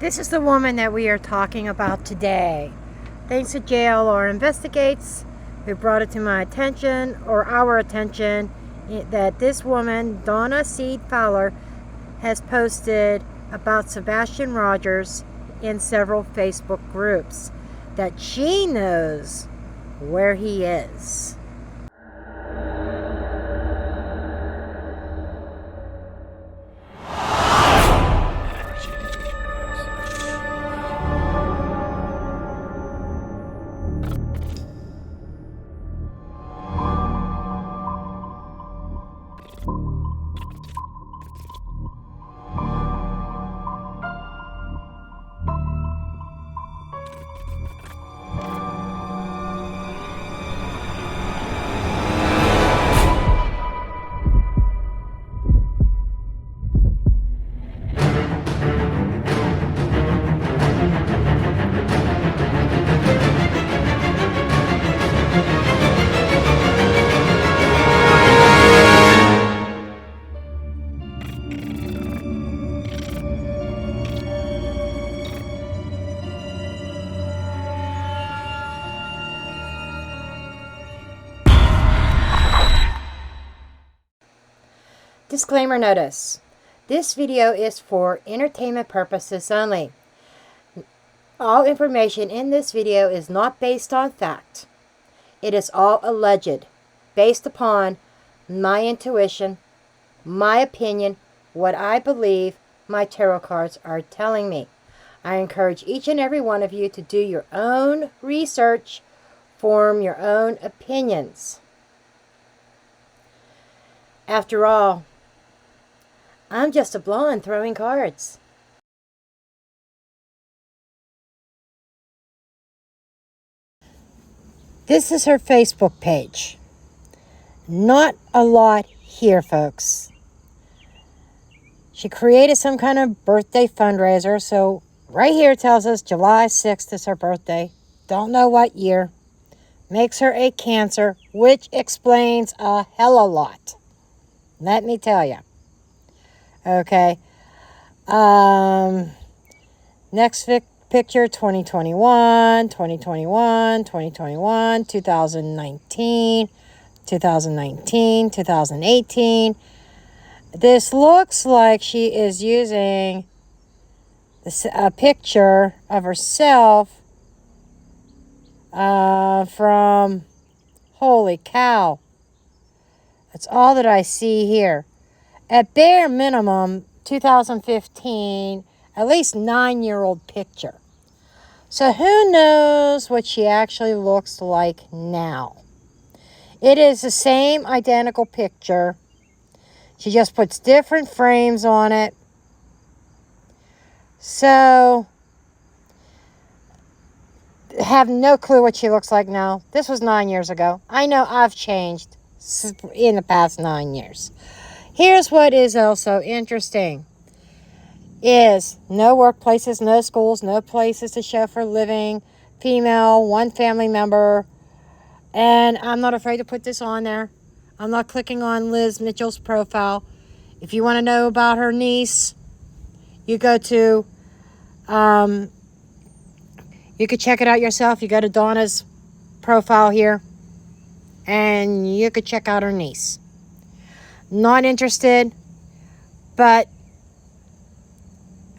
This is the woman that we are talking about today. Thanks to JLR Investigates, who brought it to my attention, or our attention, that this woman, Donna Sneed Fowler, has posted about Sebastian ROGERS in several Facebook groups, that she knows where he is. Disclaimer notice. This video is for entertainment purposes only. All information in this video is not based on fact. It is all alleged, based upon my intuition, my opinion, what I believe my tarot cards are telling me. I encourage each and every one of you to do your own research, form your own opinions. After all, I'm just a blonde throwing cards. This is her Facebook page. Not a lot here, folks. She created some kind of birthday fundraiser, so right here tells us July 6th is her birthday. Don't know what year. Makes her a Cancer, which explains a hell of a lot. Let me tell you. Okay. Next picture, 2021, 2021, 2021, 2019, 2019, 2018. This looks like she is using a picture of herself from, holy cow. That's all that I see here. At bare minimum, 2015, at least 9-year-old picture. So who knows what she actually looks like now. It is the same identical picture. She just puts different frames on it. So, have no clue what she looks like now. This was 9 years ago. I know I've changed in the past 9 years. Here's what is also interesting. Is no workplaces, no schools, no places to show for living, female, one family member. And I'm not afraid to put this on there. I'm not clicking on Liz Mitchell's profile. If you want to know about her niece, you go to, you could check it out yourself. You go to Donna's profile here, and you could check out her niece. Not interested, but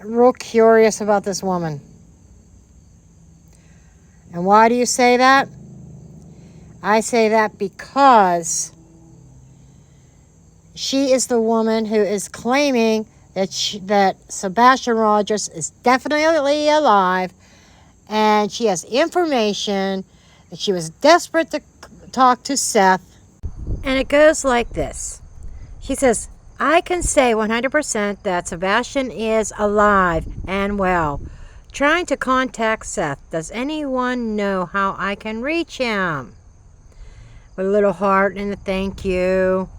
real curious about this woman. And why do you say that? I say that because she is the woman who is claiming that that Sebastian ROGERS is definitely alive, and she has information that she was desperate to talk to Seth. And it goes like this. She says, I can say 100% that Sebastian is alive and well. Trying to contact Seth. Does anyone know how I can reach him? With a little heart and a thank you.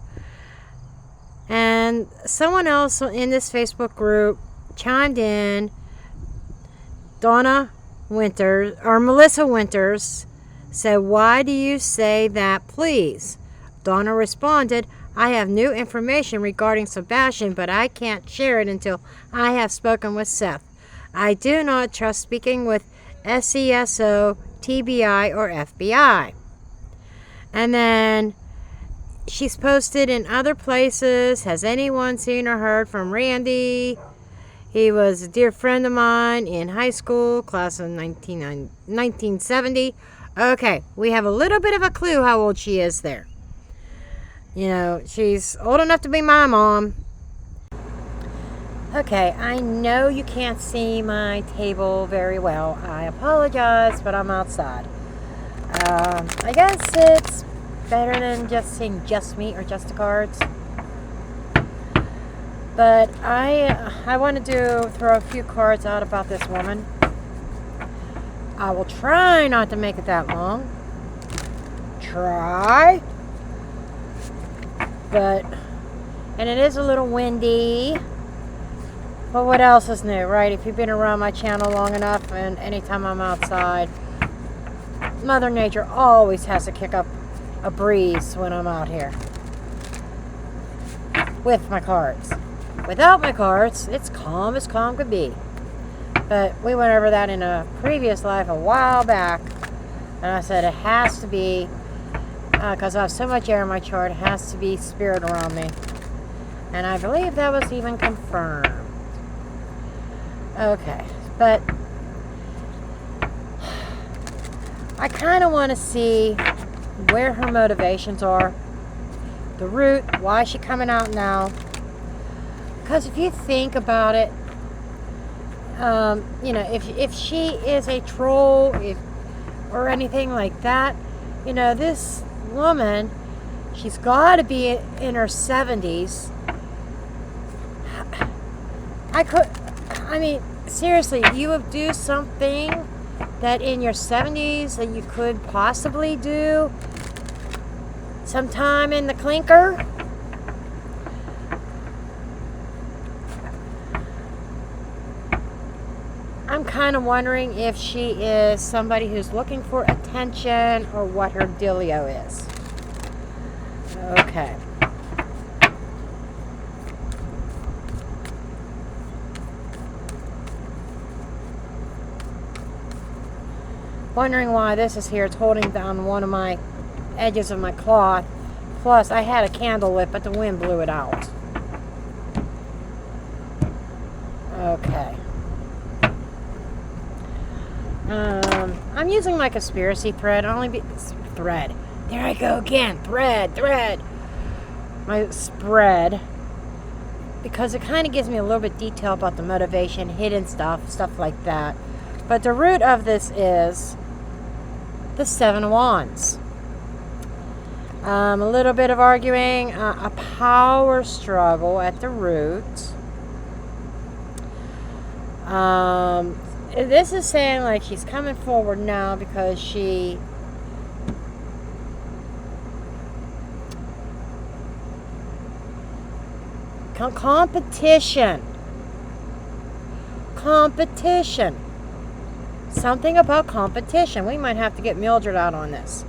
And someone else in this Facebook group chimed in. Donna Winters, or Melissa Winters, said, why do you say that, please? Donna responded, I have new information regarding Sebastian, but I can't share it until I have spoken with Seth. I do not trust speaking with SESO, TBI, or FBI. And then she's posted in other places. Has anyone seen or heard from Randy? He was a dear friend of mine in high school, class of 1970. Okay, we have a little bit of a clue how old she is there. You know, she's old enough to be my mom. Okay, I know you can't see my table very well. I apologize, but I'm outside. I guess it's better than just seeing just me or just the cards. But I want to throw a few cards out about this woman. I will try not to make it that long. Try. And it is a little windy. But what else is new, right? If you've been around my channel long enough, and anytime I'm outside, Mother Nature always has to kick up a breeze when I'm out here. With my cards. Without my cards, it's calm as calm could be. But we went over that in a previous life a while back. And I said it has to be, because I have so much air in my chart, it has to be spirit around me. And I believe that was even confirmed. Okay, but I kind of want to see where her motivations are. The root, why is she coming out now? Because if you think about it, you know, if she is a troll, or anything like that, you know, this woman, she's got to be in her 70s. I mean, seriously, you would do something that in your 70s that you could possibly do sometime in the clinker. I'm kind of wondering if she is somebody who's looking for attention or what her dealio is. Okay. Wondering why this is here. It's holding down one of my edges of my cloth. Plus, I had a candle lit, but the wind blew it out. Okay. I'm using my conspiracy thread. Thread. There I go again. Thread. My spread. Because it kind of gives me a little bit of detail about the motivation, hidden stuff like that. But the root of this is the Seven of Wands. A little bit of arguing, a power struggle at the root. This is saying like she's coming forward now because she competition. Something about competition. We might have to get Mildred out on this.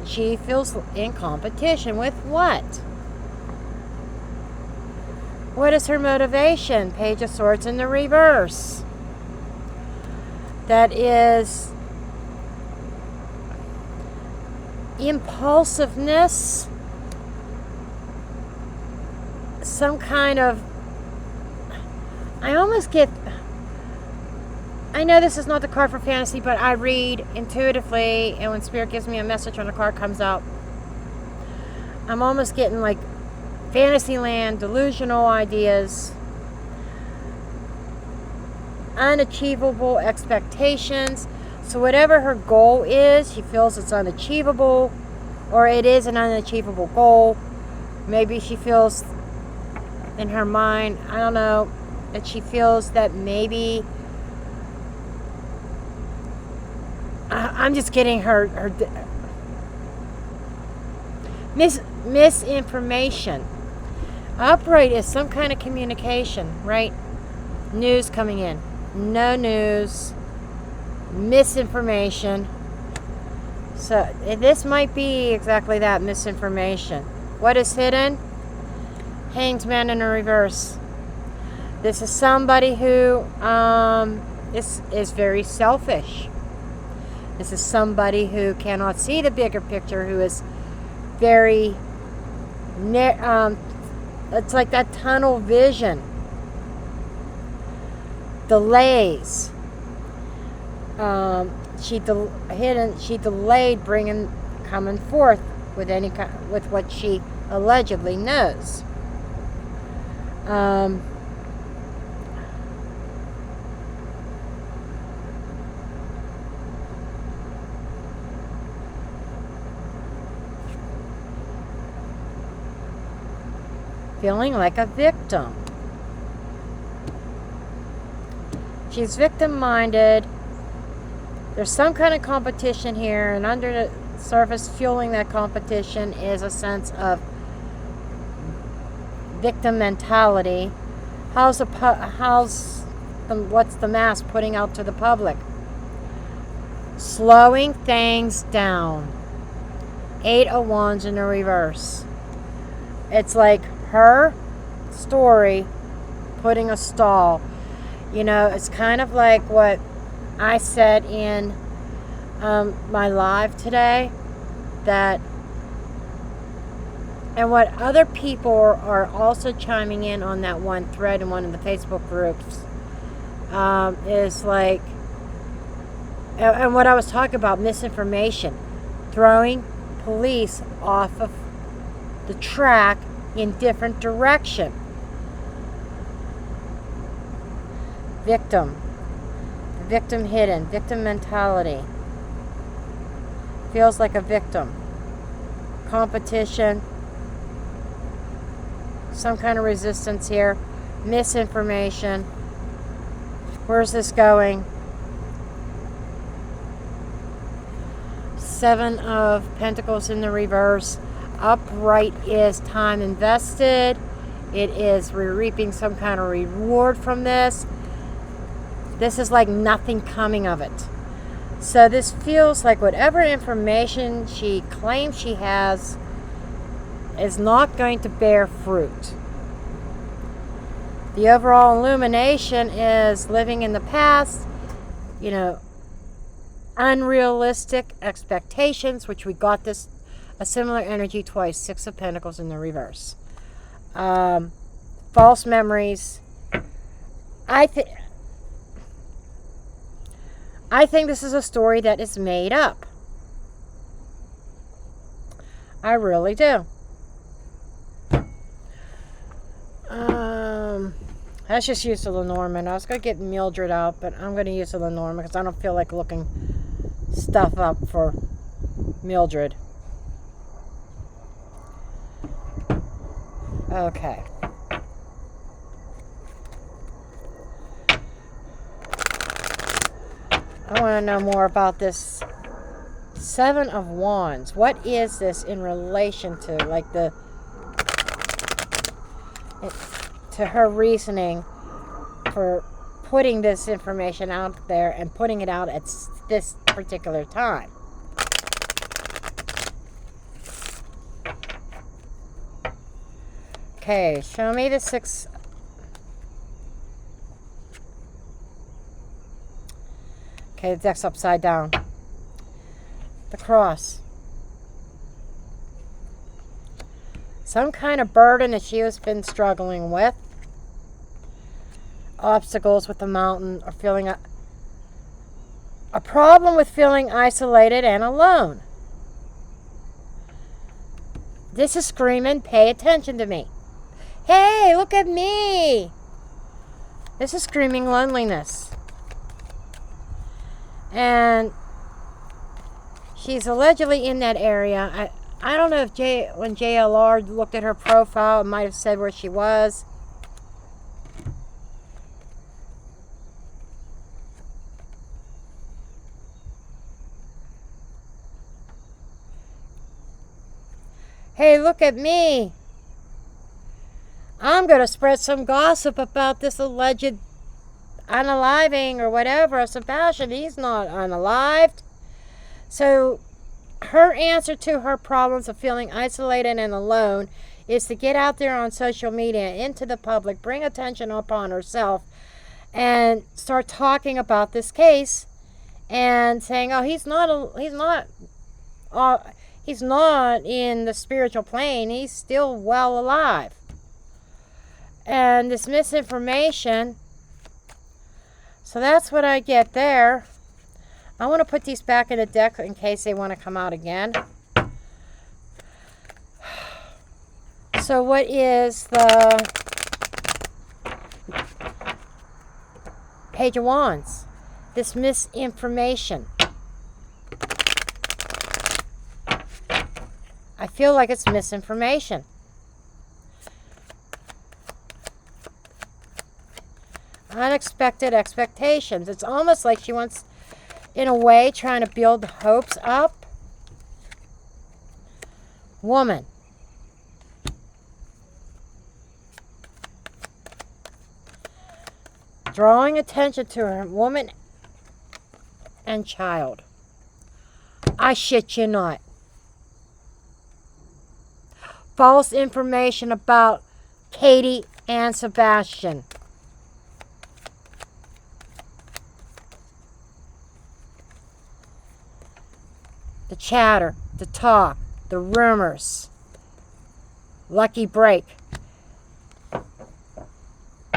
She feels in competition with what? What is her motivation? Page of Swords in the reverse. That is impulsiveness. Some kind of... I know this is not the card for fantasy, but I read intuitively, and when Spirit gives me a message when the card comes out, I'm almost getting like Fantasyland, delusional ideas, unachievable expectations. So whatever her goal is, she feels it's unachievable, or it is an unachievable goal. Maybe she feels in her mind, I don't know, that she feels that maybe... I'm just getting her misinformation. Upright is some kind of communication, right? News coming in. No news. Misinformation. So this might be exactly that, misinformation. What is hidden? Hanged Man in a reverse. This is somebody who is very selfish. This is somebody who cannot see the bigger picture, who is very, it's like that tunnel vision. Delays. She delayed coming forth with what she allegedly knows. Feeling like a victim. She's victim-minded. There's some kind of competition here, and under the surface, fueling that competition is a sense of victim mentality. What's the mass putting out to the public? Slowing things down. 8 of Wands in the reverse. It's like her story putting a stall. You know, it's kind of like what I said in my live today, that, and what other people are also chiming in on that one thread in one of the Facebook groups, is like, and what I was talking about, misinformation, throwing police off of the track in different direction. Victim hidden, victim mentality. Feels like a victim. Competition. Some kind of resistance here. Misinformation. Where's this going? 7 of Pentacles in the reverse. Upright is time invested. It is reaping some kind of reward from this. This is like nothing coming of it. So this feels like whatever information she claims she has is not going to bear fruit. The overall illumination is living in the past, you know, unrealistic expectations, which we got this, a similar energy twice, 6 of Pentacles in the reverse. False memories. I think this is a story that is made up. I really do. Let's just use the LENORMAND. I was going to get Mildred out, but I'm going to use the LENORMAND because I don't feel like looking stuff up for Mildred. Okay. I want to know more about this 7 of Wands. What is this in relation to? Like to her reasoning for putting this information out there and putting it out at this particular time. Okay, show me the 6. Okay, the deck's upside down. The cross. Some kind of burden that she has been struggling with. Obstacles with the mountain, or feeling a problem with feeling isolated and alone. This is screaming, pay attention to me. Hey, look at me. This is screaming loneliness. And she's allegedly in that area. I don't know if when JLR looked at her profile, it might have said where she was. Hey, look at me. I'm going to spread some gossip about this alleged unaliving or whatever of Sebastian. He's not unalived. So her answer to her problems of feeling isolated and alone is to get out there on social media, into the public, bring attention upon herself, and start talking about this case and saying, "Oh, he's not in the spiritual plane. He's still well alive." And this misinformation. So that's what I get there. I want to put these back in the deck in case they want to come out again. So what is the Page of Wands? This misinformation. I feel like it's misinformation. Unexpected expectations. It's almost like she wants, in a way, trying to build hopes up. Woman. Drawing attention to her woman and child. I shit you not. False information about Katie and Sebastian. The chatter, the talk, the rumors. Lucky break.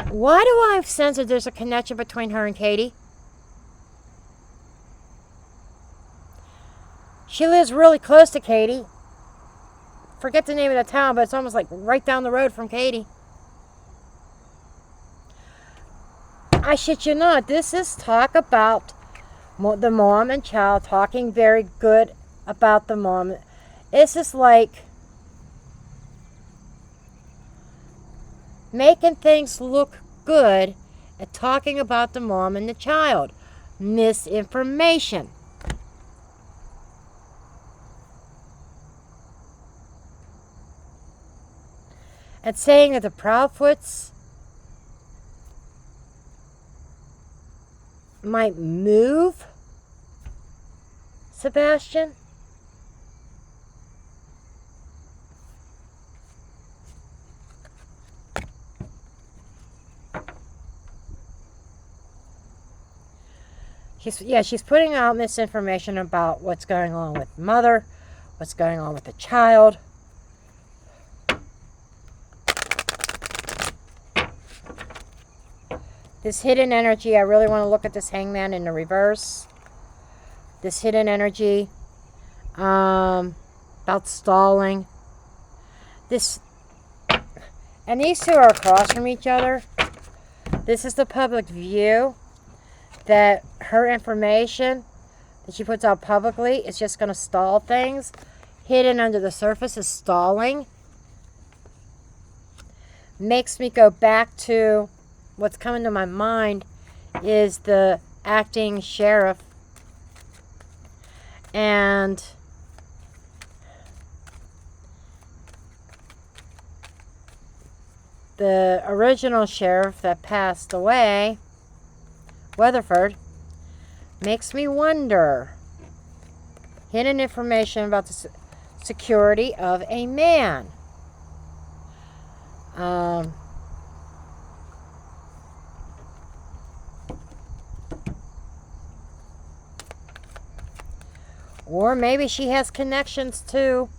Why do I sense that there's a connection between her and Katie? She lives really close to Katie. Forget the name of the town, but it's almost like right down the road from Katie. I shit you not. This is talk about the mom and child, talking very good about the mom. This is like making things look good and talking about the mom and the child. Misinformation. And saying that the Proudfoots might move Sebastian. She's putting out misinformation about what's going on with mother, what's going on with the child. This hidden energy, I really want to look at this Hangman in the reverse. This hidden energy about stalling. And these two are across from each other. This is the public view that her information that she puts out publicly is just going to stall things. Hidden under the surface is stalling. Makes me go back to what's coming to my mind is the acting sheriff and the original sheriff that passed away, Weatherford. Makes me wonder. Hidden information about the security of a man. Or maybe she has connections to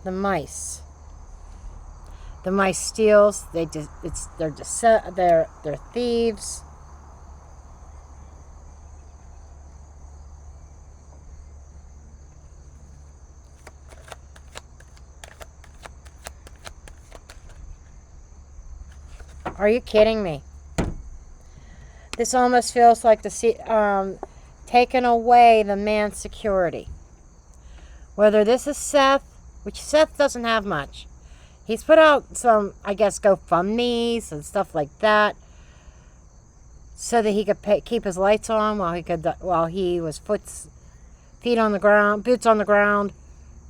the mice. The mice steals. They're thieves. Are you kidding me? This almost feels like taking away the man's security. Whether this is Seth, which Seth doesn't have much. He's put out some, I guess, GoFundMes and stuff like that, so that he could keep his lights on while he was feet on the ground, boots on the ground,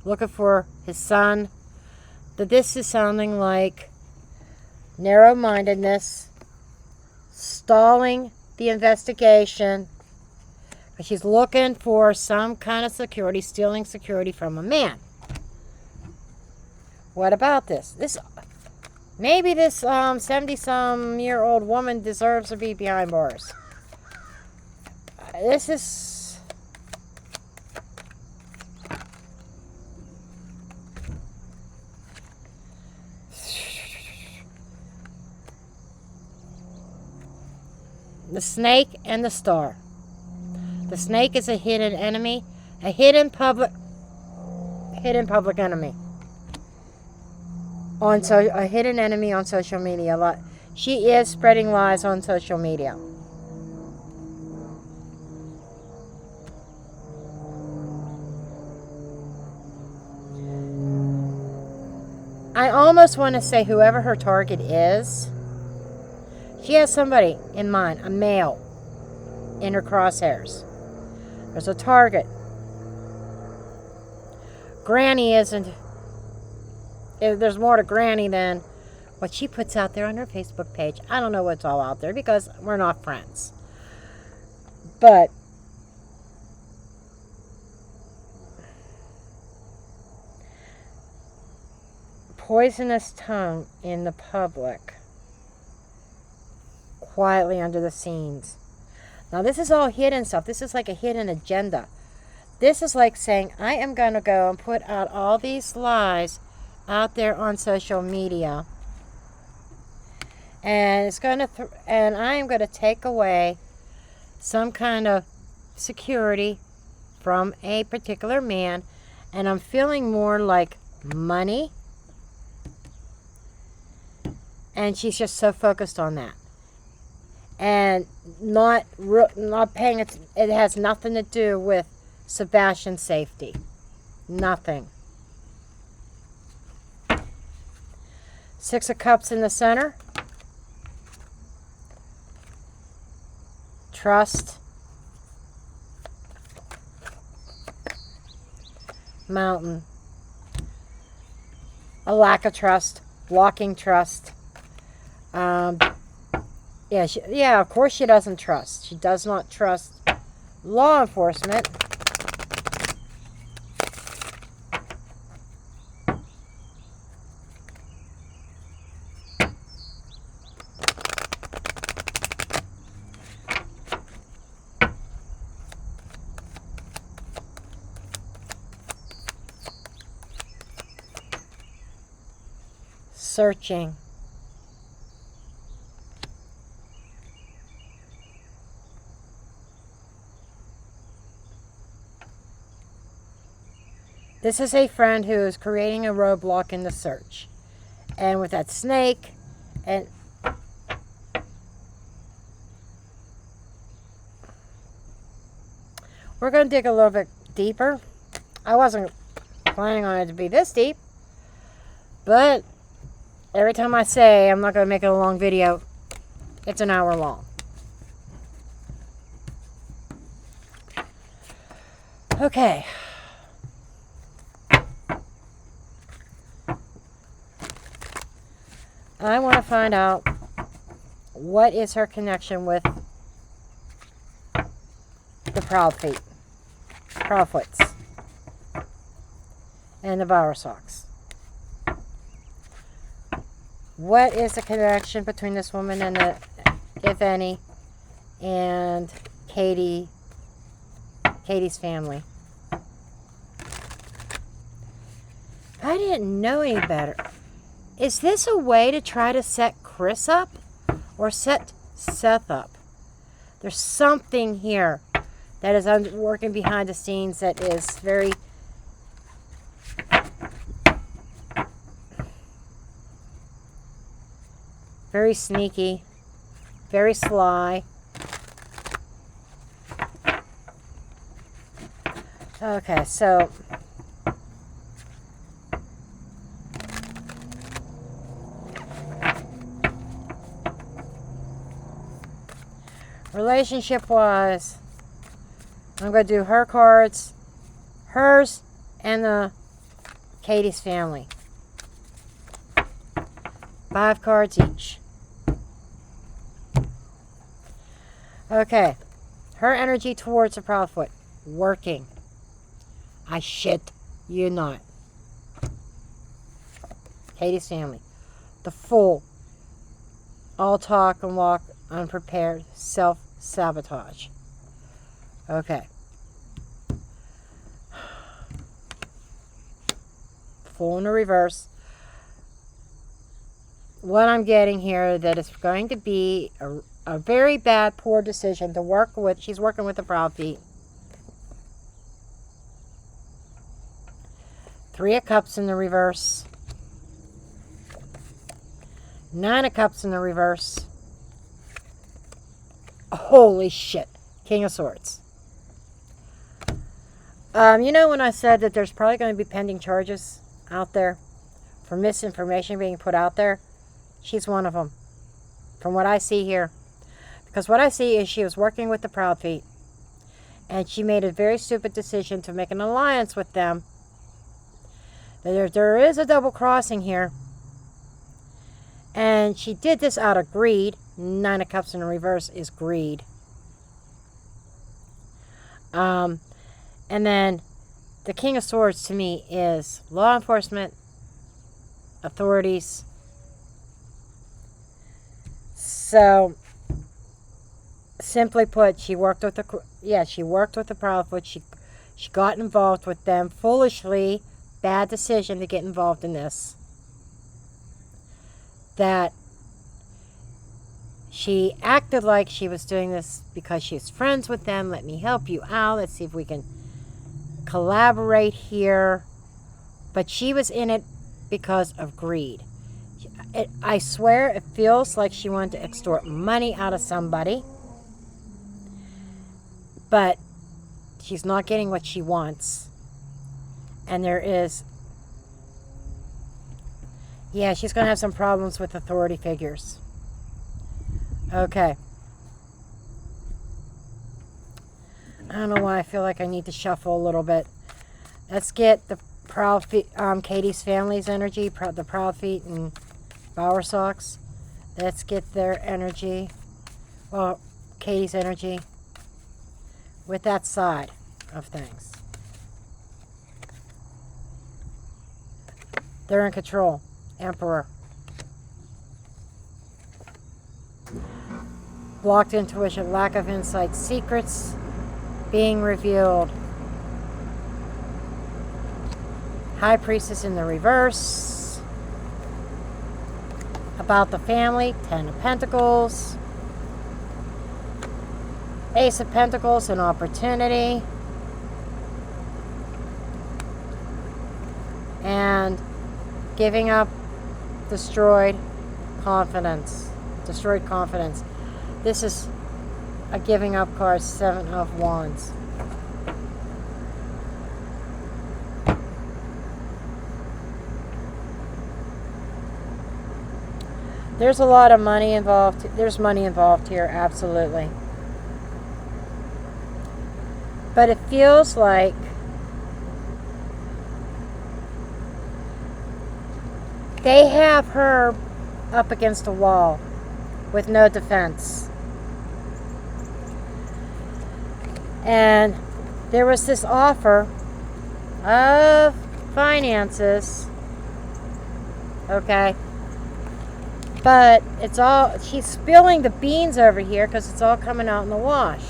looking for his son. That this is sounding like narrow-mindedness, stalling the investigation, But she's looking for some kind of security, stealing security from a man. What about this? Maybe this 70-some-year-old woman deserves to be behind bars. This is... the snake and the star. The snake is a hidden enemy, a hidden public enemy. A hidden enemy on social media. She is spreading lies on social media. I almost want to say whoever her target is, she has somebody in mind, a male, in her crosshairs. There's a target. Granny isn't... There's more to Granny than what she puts out there on her Facebook page. I don't know what's all out there because we're not friends. But poisonous tongue in the public, quietly under the scenes. Now this is all hidden stuff. This is like a hidden agenda. This is like saying, I am going to go and put out all these lies out there on social media, and it's going to and I am going to take away some kind of security from a particular man, and I'm feeling more like money, and she's just so focused on that and not paying it. It has nothing to do with Sebastian's safety. Nothing. Six of Cups in the center. Trust. Mountain. A lack of trust. Blocking trust. Yeah, of course she doesn't trust. She does not trust law enforcement. Searching. This is a friend who is creating a roadblock in the search. And with that snake, and we're going to dig a little bit deeper. I wasn't planning on it to be this deep, but every time I say I'm not going to make it a long video, it's an hour long. Okay. I want to find out what is her connection with the Proudfoots and the Bowerstocks. What is the connection between this woman and the, if any, and Katie's family? I didn't know any better. Is this a way to try to set Chris up or set Seth up? There's something here that is working behind the scenes that is very sneaky, very sly. Okay, so relationship-wise, I'm going to do her cards, hers, and the Katie's family. 5 cards each. Okay. Her energy towards the Proudfoot, working. I shit you not. Katie's family. The Fool. All talk and walk unprepared. Self-sabotage. Okay. Fool in the reverse. What I'm getting here, that it's going to be a very bad, poor decision to work with. She's working with the Proud Feet. 3 of Cups in the reverse. 9 of Cups in the reverse. Holy shit. King of Swords. You know when I said that there's probably going to be pending charges out there for misinformation being put out there? She's one of them. From what I see here. Because what I see is she was working with the Proud Feet. And she made a very stupid decision to make an alliance with them. There is a double crossing here. And she did this out of greed. 9 of Cups in reverse is greed. And then the King of Swords to me is law enforcement, authorities. So, simply put, she worked with the Proudfoot. She got involved with them foolishly. Bad decision to get involved in this. That she acted like she was doing this because she's friends with them. Let me help you out. Let's see if we can collaborate here. But she was in it because of greed. I swear it feels like she wanted to extort money out of somebody. But she's not getting what she wants. And there is... yeah, she's going to have some problems with authority figures. Okay. I don't know why I feel like I need to shuffle a little bit. Let's get the Proud Feet, Katie's family's energy, the Proud Feet and Bower Socks. Let's get their energy. Well, Katie's energy with that side of things. They're in control. Emperor. Blocked intuition, lack of insight, secrets being revealed. High Priestess in the reverse. About the family, 10 of Pentacles. Ace of Pentacles, an opportunity. And giving up, destroyed confidence. Destroyed confidence. This is a giving up card, 7 of Wands. There's a lot of money involved. There's money involved here, absolutely. But it feels like they have her up against a wall with no defense. And there was this offer of finances. Okay. But it's all, she's spilling the beans over here because it's all coming out in the wash.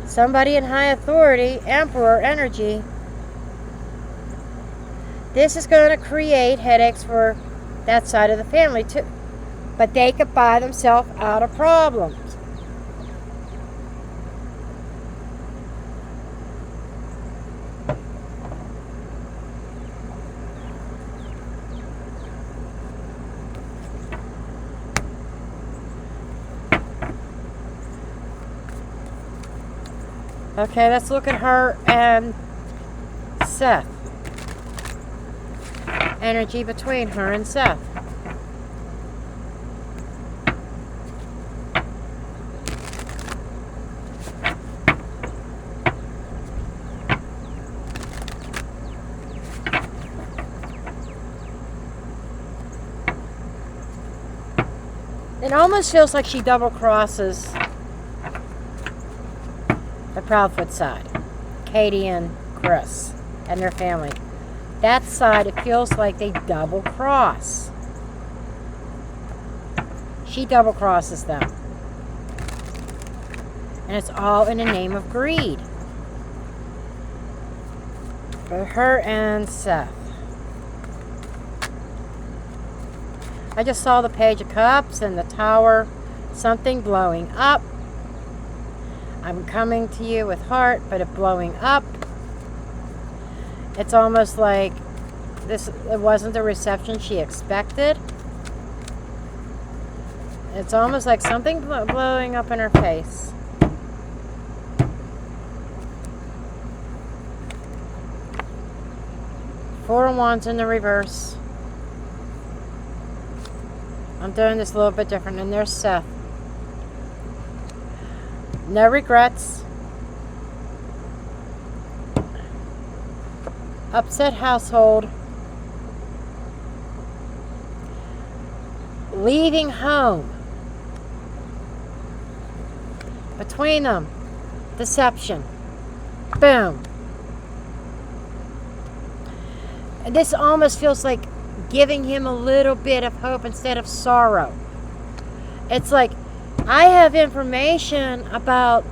Somebody in high authority, Emperor energy. This is going to create headaches for that side of the family too. But they could buy themselves out of problems. Okay, let's look at her and Seth. Energy between her and Seth. It almost feels like she double crosses the Proudfoot side. Katie and Chris and their family. That side, it feels like they double cross. She double crosses them. And it's all in the name of greed. For her and Seth. I just saw the Page of Cups and the Tower. Something blowing up. I'm coming to you with heart, but it blowing up. It's almost like it wasn't the reception she expected. It's almost like something blowing up in her face. Four of Wands in the reverse. I'm doing this a little bit different. And there's Seth. No regrets. Upset household. Leaving home. Between them. Deception. Boom. And this almost feels like giving him a little bit of hope instead of sorrow. It's like, I have information about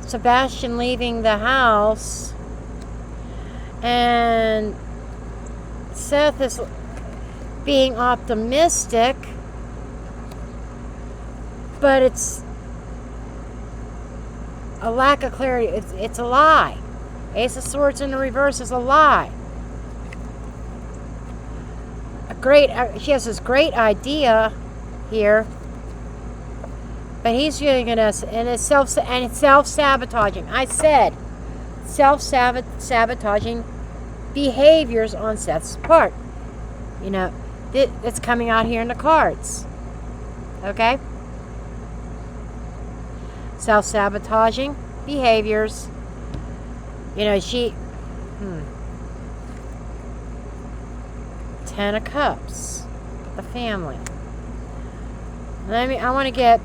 Sebastian leaving the house, and Seth is being optimistic, but it's a lack of clarity. It's a lie. Ace of Swords in the reverse is a lie. She has this great idea here, but he's doing it and it's self-sabotaging. I said self-sabotaging behaviors on Seth's part. You know, it's coming out here in the cards. Okay? Self-sabotaging behaviors. You know, Ten of Cups, the family. I want to get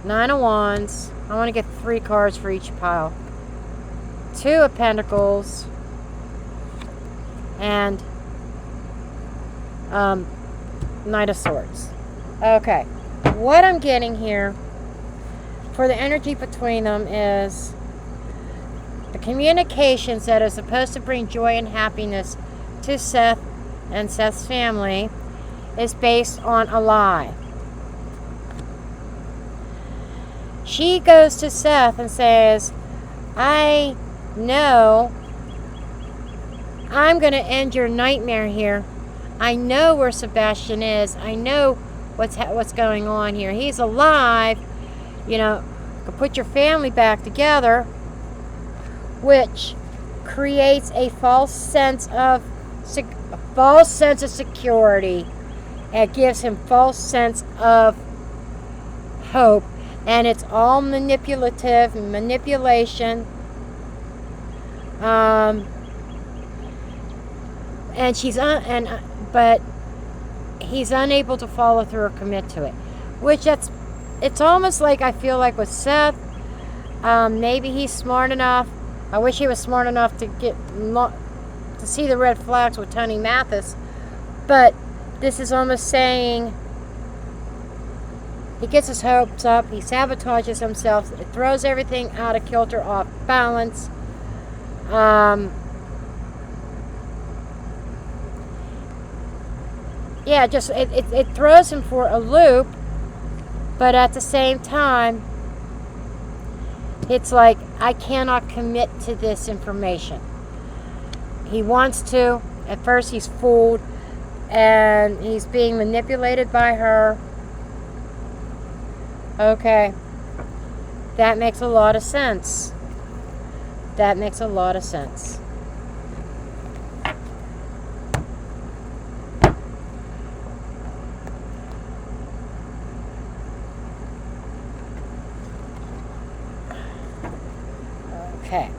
Nine of Wands. I want to get 3 cards for each pile. 2 of Pentacles and Knight of Swords. Okay, what I'm getting here for the energy between them is the communications that are supposed to bring joy and happiness to Seth and Seth's family is based on a lie. She goes to Seth and says, I know I'm going to end your nightmare here. I know where Sebastian is. I know what's going on here. He's alive. You know, put your family back together, which creates a false sense of security. It gives him false sense of hope, and it's all manipulation. But he's unable to follow through or commit to it, it's almost like I feel like with Seth, maybe he's smart enough. I wish he was smart enough to see the red flags with Tony Mathis, but this is almost saying he gets his hopes up, he sabotages himself, it throws everything out of kilter, off balance. Yeah, just it throws him for a loop, but at the same time, it's like, I cannot commit to this information. He wants to. At first he's fooled, and he's being manipulated by her. Okay. That makes a lot of sense. That makes a lot of sense. Okay.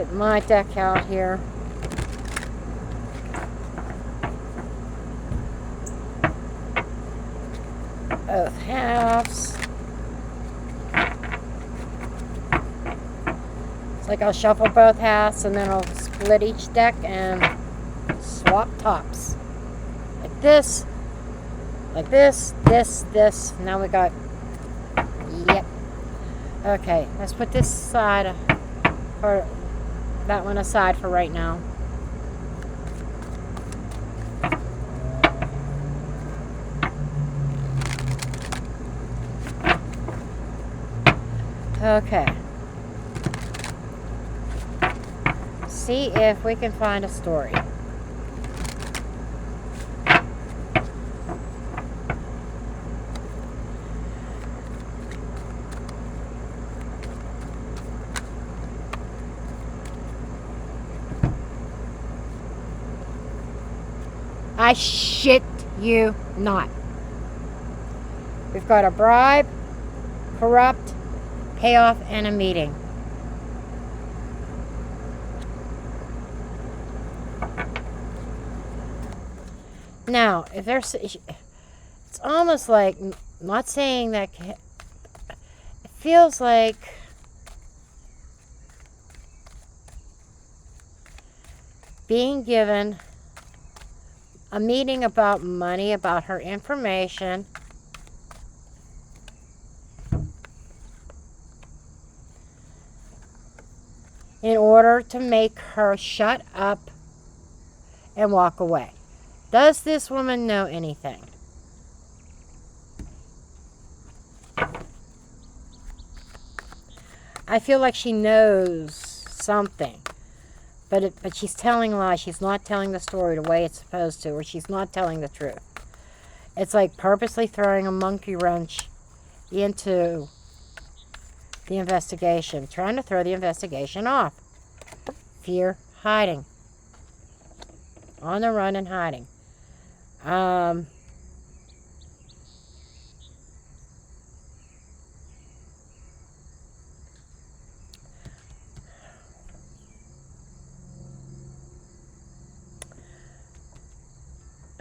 Get my deck out here. Both halves. It's like I'll shuffle both halves and then I'll split each deck and swap tops. Like this. Like this, this. Now we got, yep. Okay, let's put this side, or that one aside for right now. Okay. See if we can find a story. I shit you not. We've got a bribe, corrupt, payoff, and a meeting. Now, if there's, it's almost like, not saying that, it feels like being given a meeting about money, about her information, in order to make her shut up and walk away. Does this woman know anything? I feel like she knows something. But she's telling lies. She's not telling the story the way it's supposed to, or she's not telling the truth. It's like purposely throwing a monkey wrench into the investigation, trying to throw the investigation off. Fear, hiding. On the run and hiding.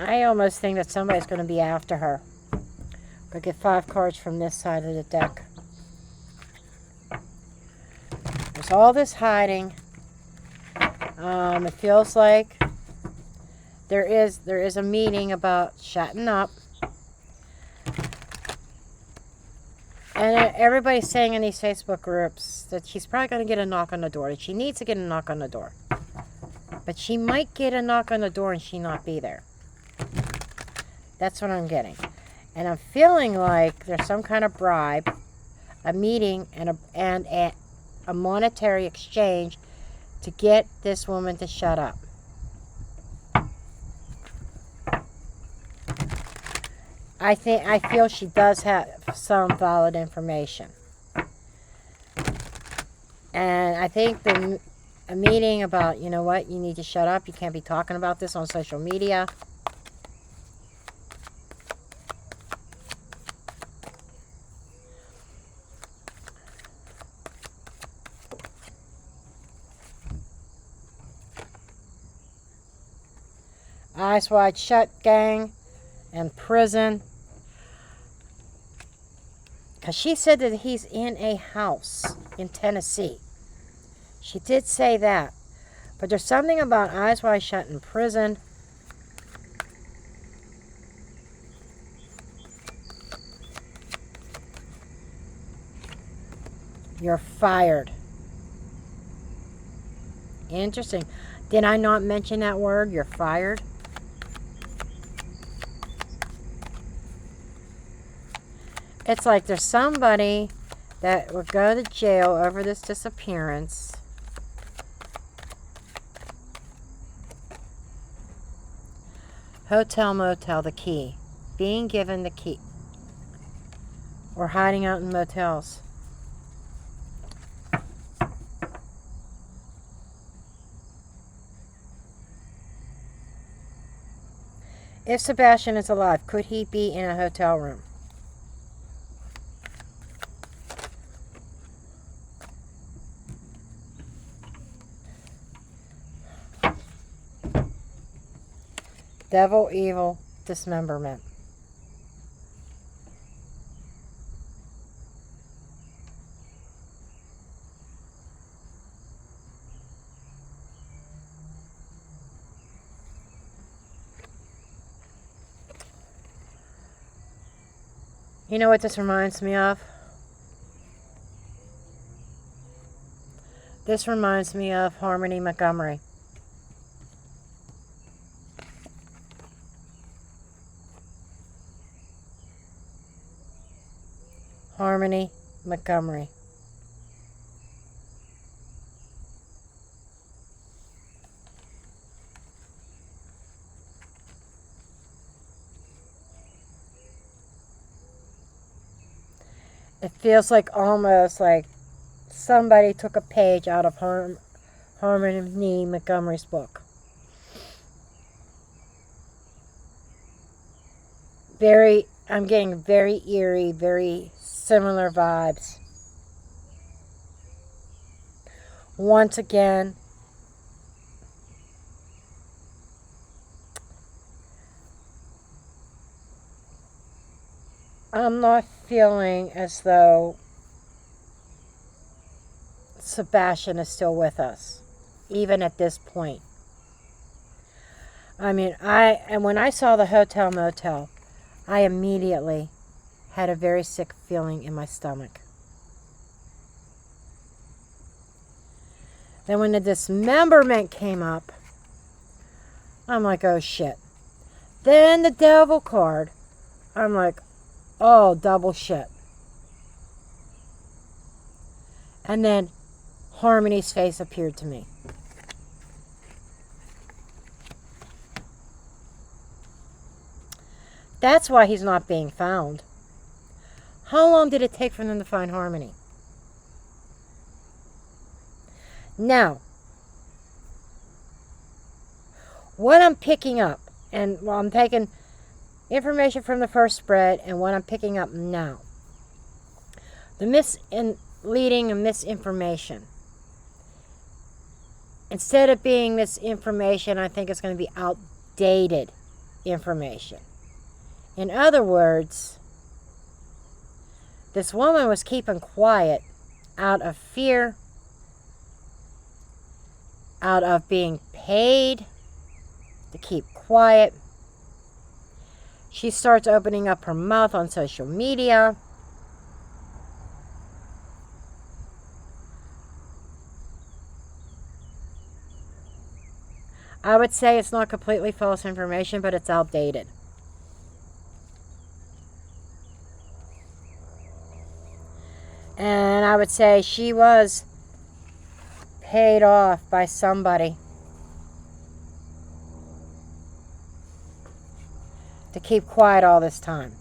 I almost think that somebody's going to be after her. We'll get 5 cards from this side of the deck. There's all this hiding. It feels like there is a meeting about shutting up. And everybody's saying in these Facebook groups that she's probably going to get a knock on the door. That she needs to get a knock on the door. But she might get a knock on the door and she not be there. That's what I'm getting. And I'm feeling like there's some kind of bribe, a meeting, and a monetary exchange to get this woman to shut up. I feel she does have some valid information. And I think a meeting about, you know what, you need to shut up. You can't be talking about this on social media. Eyes wide shut, gang, and prison. Because she said that he's in a house in Tennessee. She did say that. But there's something about eyes wide shut in prison. You're fired. Interesting. Did I not mention that word? You're fired? It's like there's somebody that will go to jail over this disappearance. Hotel, motel, the key. Being given the key. Or hiding out in motels. If Sebastian is alive, could he be in a hotel room? Devil, evil, dismemberment. You know what this reminds me of? This reminds me of Harmony Montgomery. Harmony Montgomery. It feels like almost like somebody took a page out of Harmony Montgomery's book. I'm getting very eerie, very similar vibes. Once again, I'm not feeling as though Sebastian is still with us, even at this point. I mean, when I saw the hotel motel, I immediately had a very sick feeling in my stomach. Then when the dismemberment came up, I'm like, oh shit. Then the devil card, I'm like, oh, double shit. And then Harmony's face appeared to me. That's why he's not being found. How long did it take for them to find Harmony? Now, what I'm picking up, and I'm taking information from the first spread and what I'm picking up now. The misleading and misinformation. Instead of being misinformation, I think it's going to be outdated information. In other words, this woman was keeping quiet out of fear, out of being paid to keep quiet. She starts opening up her mouth on social media. I would say it's not completely false information, but it's outdated. And I would say she was paid off by somebody to keep quiet all this time.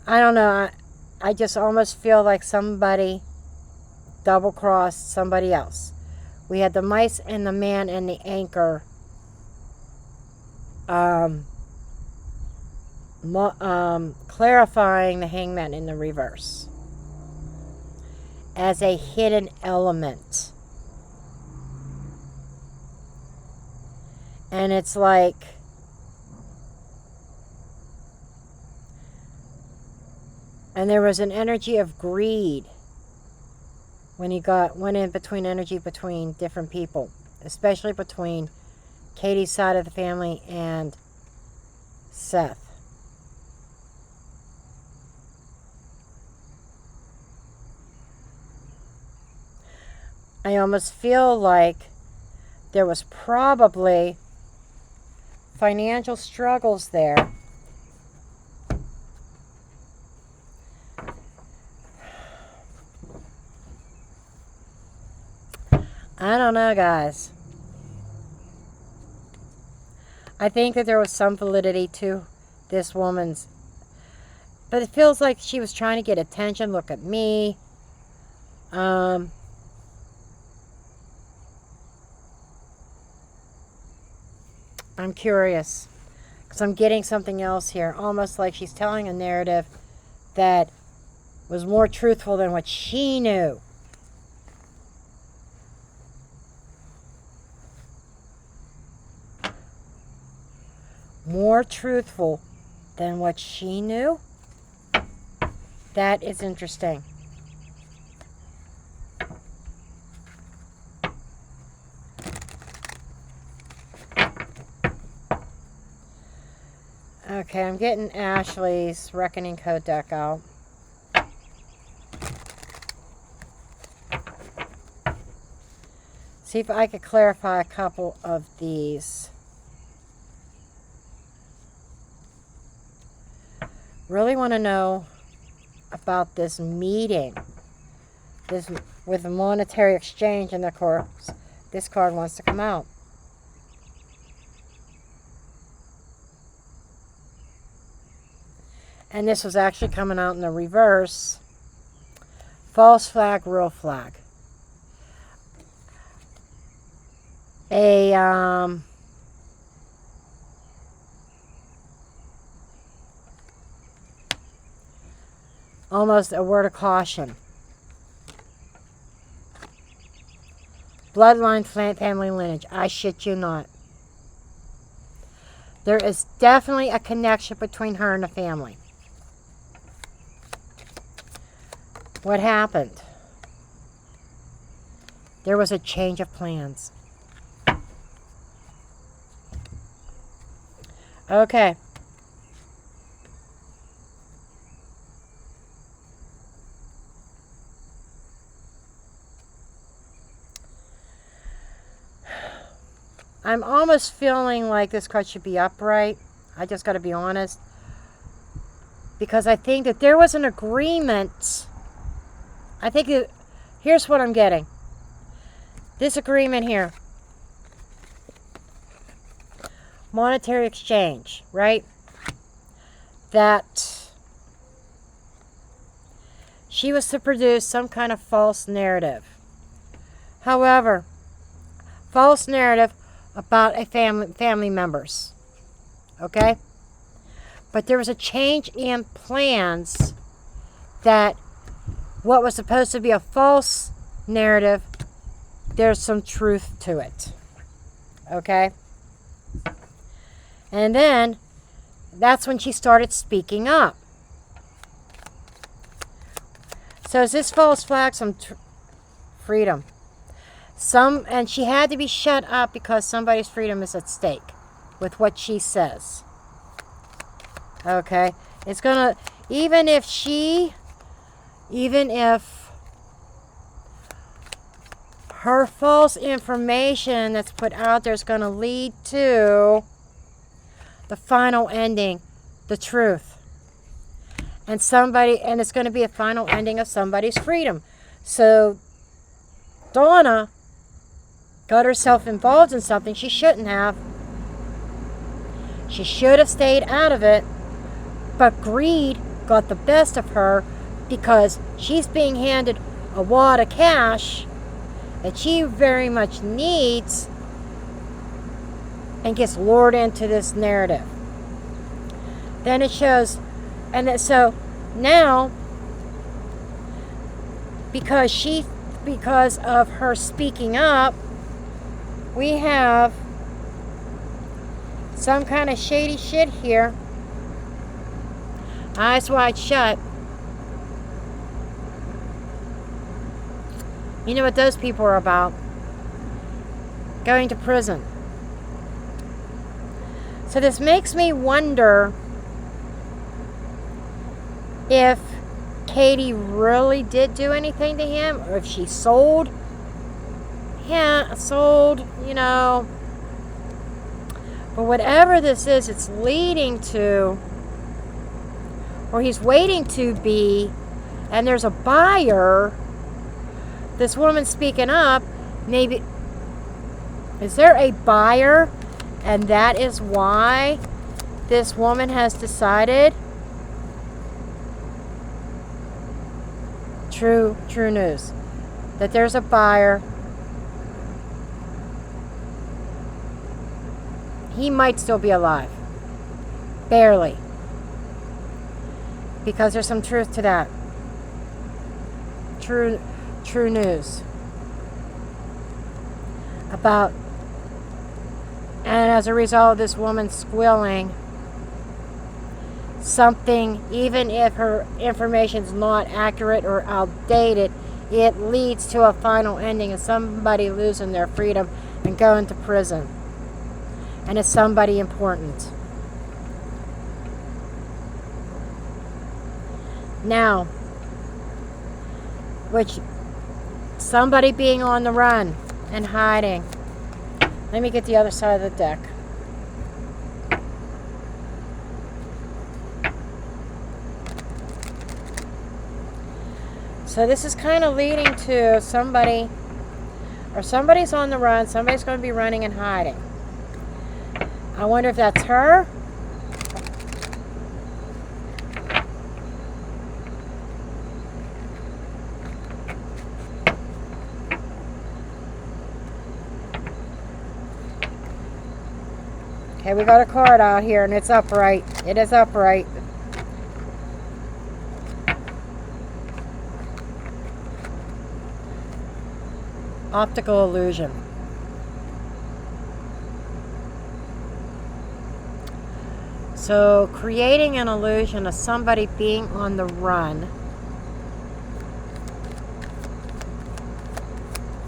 I don't know. I just almost feel like somebody double-crossed somebody else. We had the mice and the man and the anchor clarifying the hangman in the reverse as a hidden element. And it's like, and there was an energy of greed when he went in between energy between different people, especially between Katie's side of the family and Seth. I almost feel like there was probably financial struggles there. I don't know, guys. I think that there was some validity to this woman's, but it feels like she was trying to get attention. Look at me. I'm curious because I'm getting something else here, almost like she's telling a narrative that was more truthful than what she knew. more truthful than what she knew? That is interesting. Okay, I'm getting Ashley's Reckoning Code deck out. See if I could clarify a couple of these. Really want to know about this meeting. This with the monetary exchange, and of course, this card wants to come out. And this was actually coming out in the reverse. False flag, real flag. Almost a word of caution. Bloodline, family lineage. I shit you not. There is definitely a connection between her and the family. What happened? There was a change of plans. Okay. I'm almost feeling like this card should be upright. I just got to be honest. Because I think that there was an agreement. I think that, here's what I'm getting. This agreement here. Monetary exchange, right? That she was to produce some kind of false narrative. However, false narrative about a family members. Okay? But there was a change in plans that what was supposed to be a false narrative, there's some truth to it. Okay? And then that's when she started speaking up. So is this false flag some freedom? And she had to be shut up because somebody's freedom is at stake with what she says. Okay? It's gonna, even if her false information that's put out there is going to lead to the final ending, the truth. And it's going to be a final ending of somebody's freedom. So Donna got herself involved in something she shouldn't have. She should have stayed out of it, but greed got the best of her because she's being handed a wad of cash that she very much needs and gets lured into this narrative. Then it shows, so now, because of her speaking up, we have some kind of shady shit here. Eyes wide shut. You know what those people are about? Going to prison. So this makes me wonder if Katie really did do anything to him, or if she sold, you know. But whatever this is, it's leading to, or he's waiting to be, and there's a buyer. This woman speaking up, maybe, is there a buyer? And that is why this woman has decided. True news. That there's a buyer. He might still be alive. Barely. Because there's some truth to that. True news. About And as a result of this woman squealing, something, even if her information is not accurate or outdated, it leads to a final ending of somebody losing their freedom and going to prison. And it's somebody important. Now, which somebody being on the run and hiding. Let me get the other side of the deck. So this is kind of leading to somebody, or somebody's on the run, somebody's going to be running and hiding. I wonder if that's her. Okay, we got a card out here and it's upright. It is upright. Optical illusion. So, creating an illusion of somebody being on the run.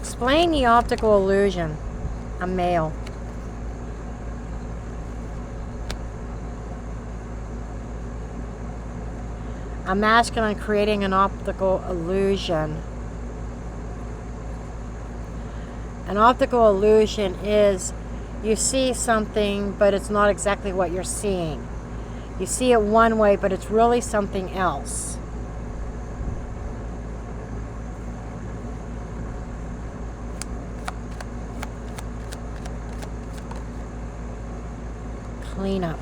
Explain the optical illusion. A male. A masculine creating an optical illusion. An optical illusion is you see something, but it's not exactly what you're seeing. You see it one way, but it's really something else. Clean up.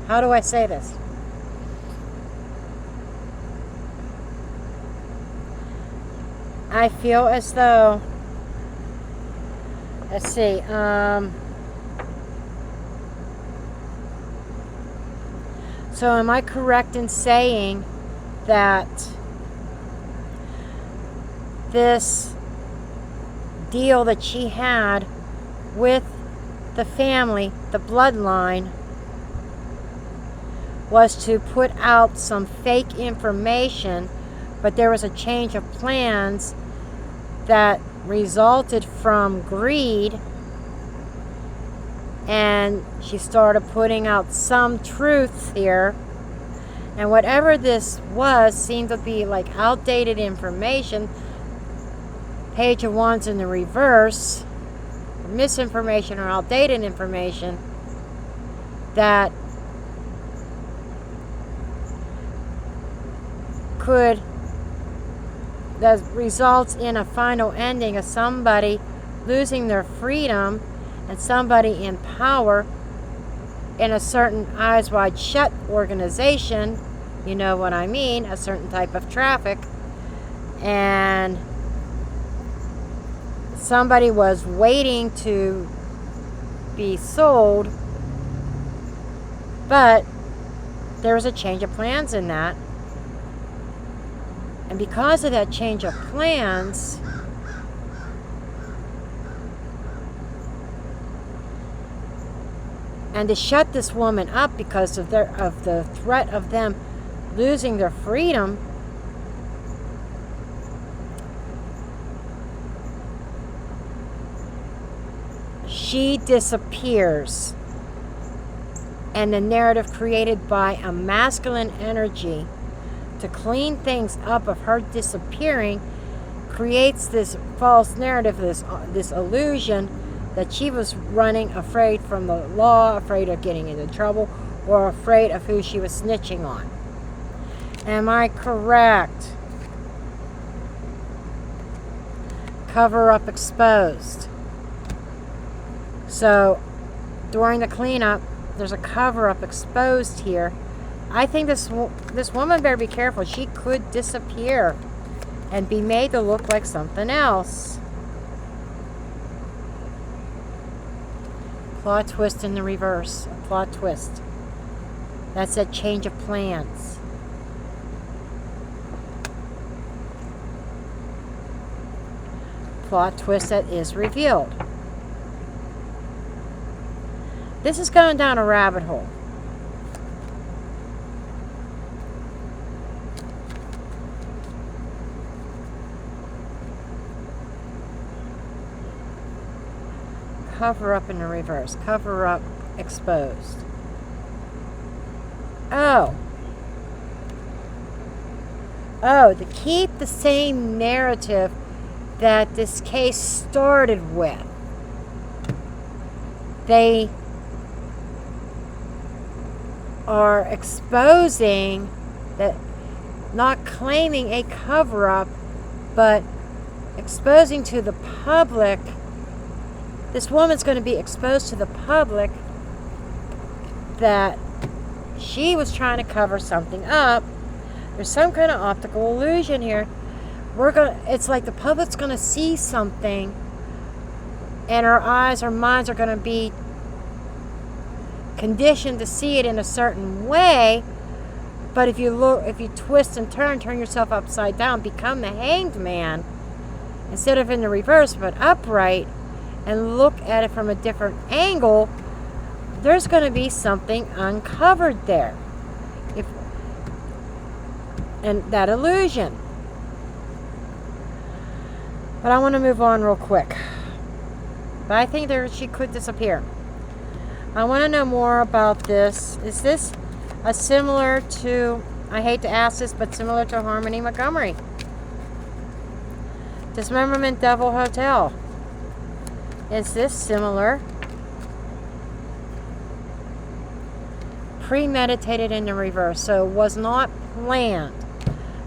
How do I say this? I feel as though, let's see, so am I correct in saying that this deal that she had with the family, the bloodline, was to put out some fake information, but there was a change of plans that resulted from greed, and she started putting out some truth here, and whatever this was seemed to be like outdated information. Page of Wands in the reverse, misinformation or outdated information that results in a final ending of somebody losing their freedom and somebody in power in a certain eyes wide shut organization, you know what I mean, a certain type of traffic, and somebody was waiting to be sold, but there was a change of plans in that. And because of that change of plans, and to shut this woman up because of the threat of them losing their freedom, she disappears. And the narrative created by a masculine energy to clean things up of her disappearing creates this false narrative, this illusion that she was running afraid from the law, afraid of getting into trouble, or afraid of who she was snitching on. Am I correct? Cover up exposed. So during the cleanup, there's a cover up exposed here. I think this woman better be careful. She could disappear and be made to look like something else. Plot twist in the reverse. A plot twist. That's a change of plans. Plot twist that is revealed. This is going down a rabbit hole. Cover up in the reverse. Cover up exposed. Oh, to keep the same narrative that this case started with. They are exposing that, not claiming a cover-up, but exposing to the public. This woman's going to be exposed to the public that she was trying to cover something up. There's some kind of optical illusion here. It's like the public's going to see something, and our eyes, our minds are going to be conditioned to see it in a certain way. But if you twist and turn yourself upside down, become the hanged man, instead of in the reverse but upright, and look at it from a different angle, there's going to be something uncovered there. And that illusion. But I want to move on real quick. But I think she could disappear. I want to know more about this. Is this similar to, I hate to ask this, but similar to Harmony Montgomery? Dismemberment Devil Hotel. Is this similar? Premeditated in the reverse. So it was not planned.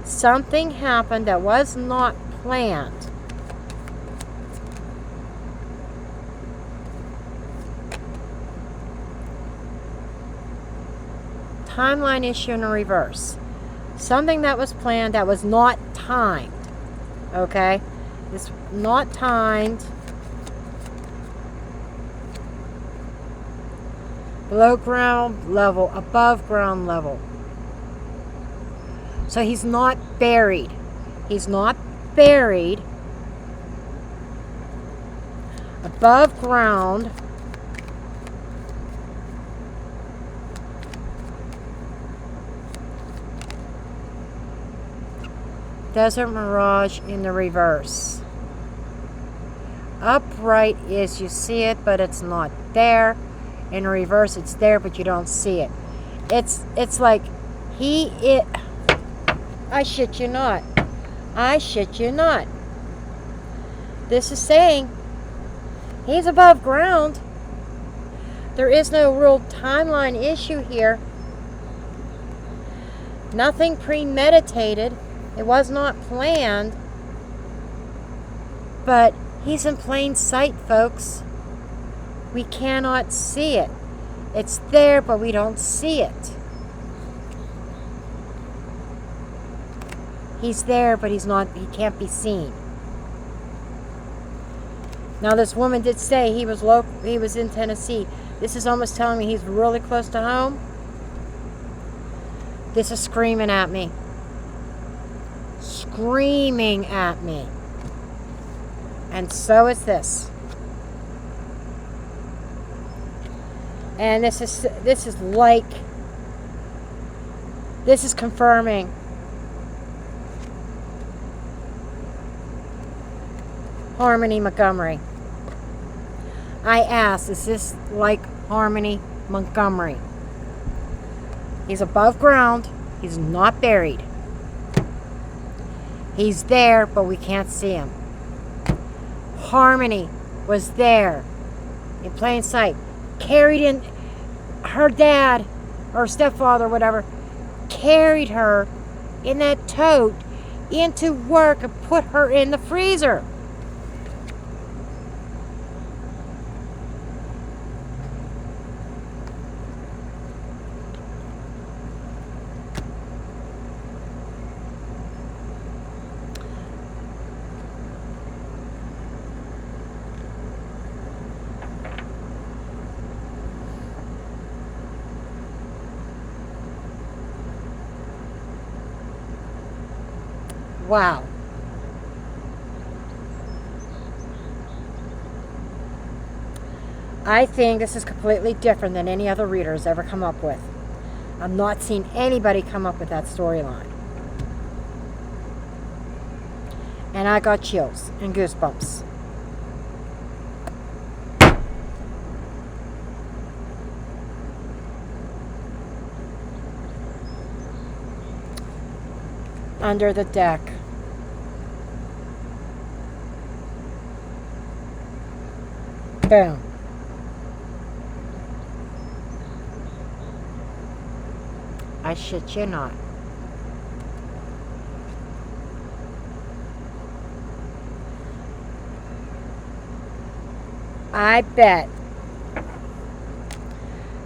Something happened that was not planned. Timeline issue in the reverse. Something that was planned that was not timed. Okay? It's not timed. Below ground level, above ground level. So he's not buried. He's not buried. Above ground. Desert Mirage in the reverse. Upright is you see it, but it's not there. In reverse, it's there, but you don't see it. It's like I shit you not. I shit you not. This is saying he's above ground. There is no real timeline issue here. Nothing premeditated. It was not planned. But he's in plain sight, folks. We cannot see it. It's there, but we don't see it. He's there, but he can't be seen. Now, this woman did say he was in Tennessee. This is almost telling me he's really close to home. This is screaming at me. Screaming at me. And so is this. And this is confirming. Harmony Montgomery. I asked, is this like Harmony Montgomery? He's above ground. He's not buried. He's there, but we can't see him. Harmony was there in plain sight. Carried in her dad or stepfather, whatever, carried her in that tote into work and put her in the freezer. Wow. I think this is completely different than any other reader has ever come up with. I've not seen anybody come up with that storyline. And I got chills and goosebumps. Under the deck. Boom. I shit you not. I bet.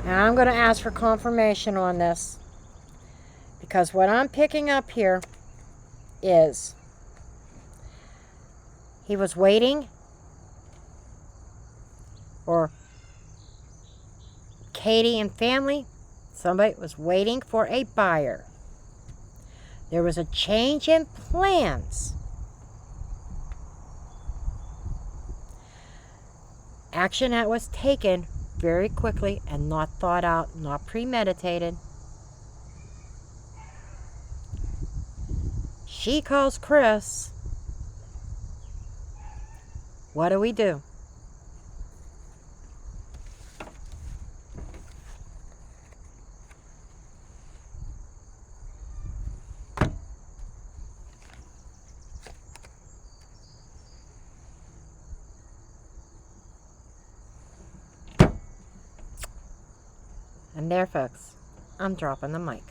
Now I'm going to ask for confirmation on this, because what I'm picking up here is he was waiting, or Katie and family, somebody was waiting for a buyer. There was a change in plans. Action that was taken very quickly and not thought out, not premeditated. She calls Chris. What do we do? And there, folks, I'm dropping the mic.